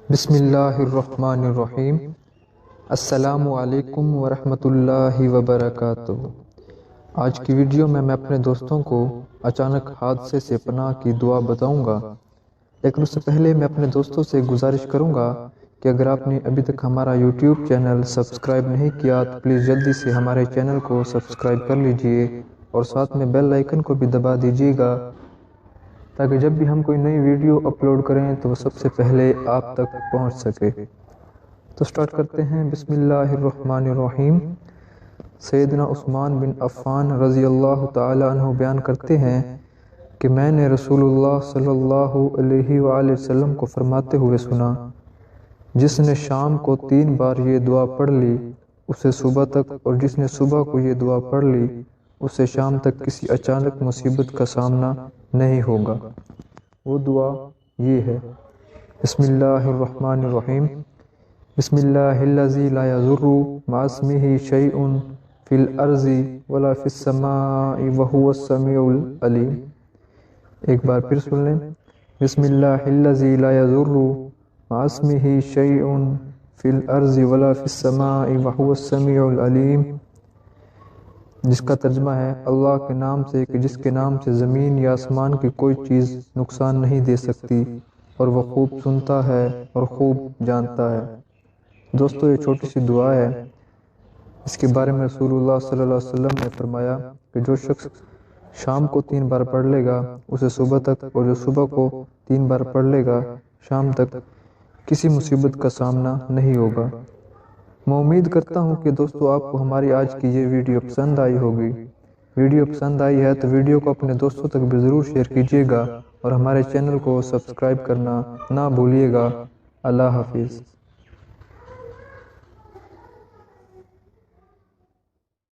بسم اللہ الرحمن الرحیم۔ السلام علیکم ورحمۃ اللہ وبرکاتہ۔ آج کی ویڈیو میں اپنے دوستوں کو اچانک حادثے سے پناہ کی دعا بتاؤں گا، لیکن اس سے پہلے میں اپنے دوستوں سے گزارش کروں گا کہ اگر آپ نے ابھی تک ہمارا یوٹیوب چینل سبسکرائب نہیں کیا تو پلیز جلدی سے ہمارے چینل کو سبسکرائب کر لیجئے اور ساتھ میں بیل آئیکن کو بھی دبا دیجئے گا تاکہ جب بھی ہم کوئی نئی ویڈیو اپلوڈ کریں تو وہ سب سے پہلے آپ تک پہنچ سکے۔ تو سٹارٹ کرتے ہیں۔ بسم اللہ الرحمن الرحیم۔ سیدنا عثمان بن عفان رضی اللہ تعالی عنہ بیان کرتے ہیں کہ میں نے رسول اللہ صلی اللہ علیہ وآلہ وسلم کو فرماتے ہوئے سنا، جس نے شام کو 3 بار یہ دعا پڑھ لی اسے صبح تک، اور جس نے صبح کو یہ دعا پڑھ لی اسے شام تک کسی اچانک مصیبت کا سامنا نہیں ہوگا۔ وہ دعا یہ ہے: بسم اللہ الرحمن الرحیم، بسم اللہ الذی لا یضر مع اسمہ شیء فی الارض ولا فی السماء وہو السمیع العلیم۔ ایک بار پھر سن لیں۔ بسم اللہ الذی لا یضر مع اسمہ شیء فی الارض ولا فی السماء وہو السمیع العلیم، جس کا ترجمہ ہے: اللہ کے نام سے کہ جس کے نام سے زمین یا آسمان کی کوئی چیز نقصان نہیں دے سکتی، اور وہ خوب سنتا ہے اور خوب جانتا ہے۔ دوستو، یہ چھوٹی سی دعا ہے، اس کے بارے میں رسول اللہ صلی اللہ علیہ وسلم نے فرمایا کہ جو شخص شام کو 3 بار پڑھ لے گا اسے صبح تک، اور جو صبح کو 3 بار پڑھ لے گا شام تک کسی مصیبت کا سامنا نہیں ہوگا۔ میں امید کرتا ہوں کہ دوستو آپ کو ہماری آج کی یہ ویڈیو پسند آئی ہوگی۔ ویڈیو پسند آئی ہے تو ویڈیو کو اپنے دوستوں تک بھی ضرور شیئر کیجیے گا اور ہمارے چینل کو سبسکرائب کرنا نہ بھولیے گا۔ اللہ حافظ۔